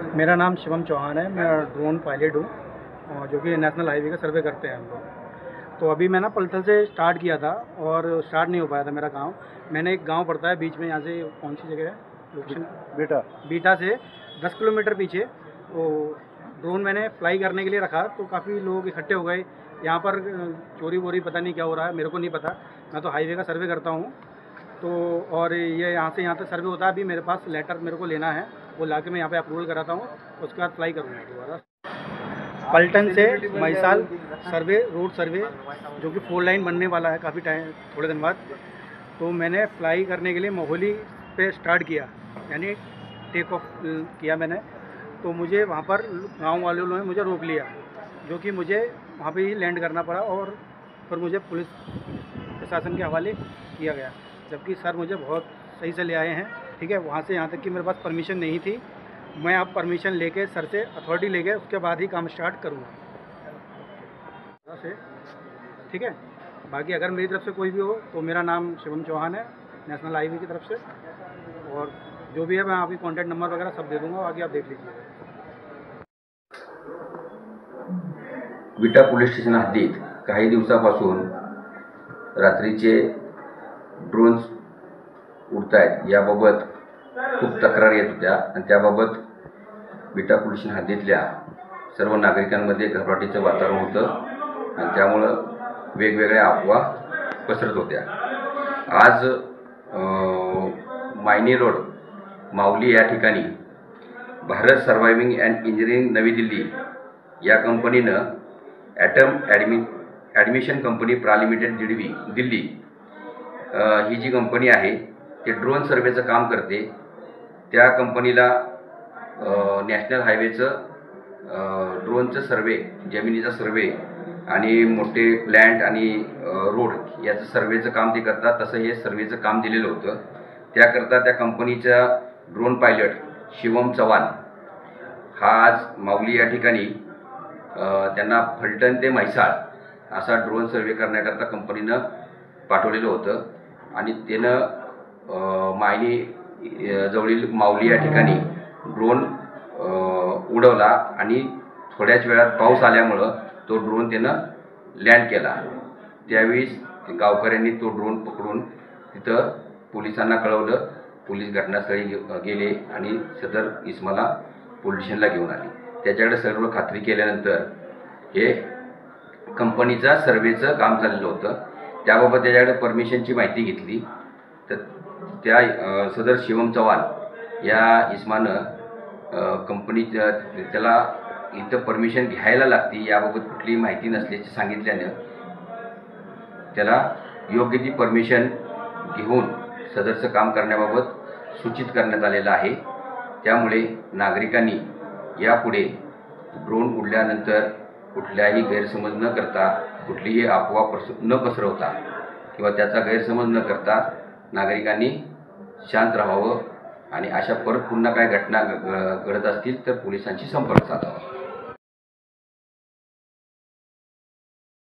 मेरा नाम शिवम चौहान है। मैं ड्रोन पायलट हूँ और जो कि नेशनल हाईवे का सर्वे करते हैं हम लोग। तो अभी मैं ना पलथल से स्टार्ट किया था और स्टार्ट नहीं हो पाया था मेरा गांव। मैंने एक गांव पड़ता है बीच में, यहाँ से कौन सी जगह है लोकेशन, बीटा से 10 किलोमीटर पीछे। तो ड्रोन मैंने फ्लाई करने के लिए रखा तो काफ़ी लोग इकट्ठे हो गए। यहाँ पर चोरी वोरी पता नहीं क्या हो रहा है, मेरे को नहीं पता। मैं तो हाईवे का सर्वे करता हूँ। तो और ये यहाँ से यहाँ तक सर्वे होता है। अभी मेरे पास लेटर मेरे को लेना है, वो ला के मैं यहाँ पे अप्रूवल कराता हूँ, उसके बाद फ्लाई करूँगा दोबारा। पलटन से महिसाल सर्वे, रोड सर्वे जो कि 4 लाइन बनने वाला है काफ़ी टाइम, थोड़े दिन बाद। तो मैंने फ्लाई करने के लिए मोहाली पे स्टार्ट किया, यानी टेक ऑफ किया मैंने। तो मुझे वहाँ पर गांव वालों ने मुझे रोक लिया, जो कि मुझे वहाँ पे ही लैंड करना पड़ा और फिर मुझे पुलिस प्रशासन के हवाले किया गया। जबकि सर मुझे बहुत सही से ले आए हैं, ठीक है। वहाँ से यहाँ तक कि मेरे पास परमिशन नहीं थी। मैं अब परमिशन लेके सर से अथॉरिटी लेके उसके बाद ही काम स्टार्ट करूँगा से, ठीक है। बाकी अगर मेरी तरफ से कोई भी हो तो मेरा नाम शिवम चौहान है, नेशनल हाईवे की तरफ से। और जो भी है मैं आपकी कॉन्टैक्ट नंबर वगैरह सब दे दूँगा, बाकी आप देख लीजिए। विटा पोलीस स्टेशन हद्दीत काही दिवसापासून रात्रीचे ड्रोन्स उडत आहेत याबाबत खूप तक्रार येत होत्या आणि त्याबाबत विटा पोलीस स्टेशन हद्दीतल्या सर्व नागरिकांमध्ये घबराटीचं वातावरण होतं आणि त्यामुळं वेगवेगळ्या अफवा पसरत होत्या। आज मायनी रोड माऊली या ठिकाणी भारत सर्वायव्हिंग अँड इंजिनिअरिंग नवी दिल्ली या कंपनीनं ॲटम ॲडमिशन कंपनी प्रायलिमिटेड दिल्ली ही जी कंपनी आहे ते ड्रोन सर्वेचं काम करते। त्या कंपनीला नॅशनल हायवेचं ड्रोनचं सर्वे, जमिनीचा सर्वे आणि मोठे लँड आणि रोड याचं सर्वेचं काम ते करतात। तसं हे सर्वेचं काम दिलेलं होतं। त्याकरता त्या कंपनीचा ड्रोन पायलट शिवम चव्हाण हा आज माऊली या ठिकाणी त्यांना फलटण ते म्हैसाळ असा ड्रोन सर्वे करण्याकरता कंपनीनं पाठवलेलं होतं आणि त्यानं मायनी जवळील माऊली या ठिकाणी ड्रोन उडवला आणि थोड्याच वेळात पाऊस आल्यामुळं तो ड्रोन त्यानं लँड केला। त्यावेळी गावकऱ्यांनी तो ड्रोन पकडून तिथं पोलिसांना कळवलं। पोलीस घटनास्थळी गेले आणि सदर इसमाला पोलीस स्टेशनला घेऊन आले। त्याच्याकडे सर्व खात्री केल्यानंतर हे कंपनीचा सर्वेचं काम चाललेलं होतं। त्याबाबत त्याच्याकडे परमिशनची माहिती घेतली तर त्या सदर शिवम चव्हाण या इसमानं कंपनीच्या त्याला इथं परमिशन घ्यायला लागते याबाबत कुठलीही माहिती नसल्याचे सांगितल्यानं त्याला योग्य ती परमिशन घेऊन सदरचं काम करण्याबाबत सूचित करण्यात आलेलं आहे। त्यामुळे नागरिकांनी यापुढे ड्रोन उडल्यानंतर कुठल्याही गैरसमज न करता, कुठलीही अफवा न पसरवता किंवा त्याचा गैरसमज न करता नागरिकांनी शांत राहावं आणि अशा परत पुन्हा काय घटना घडत असतील तर पोलिसांशी संपर्क साधावा।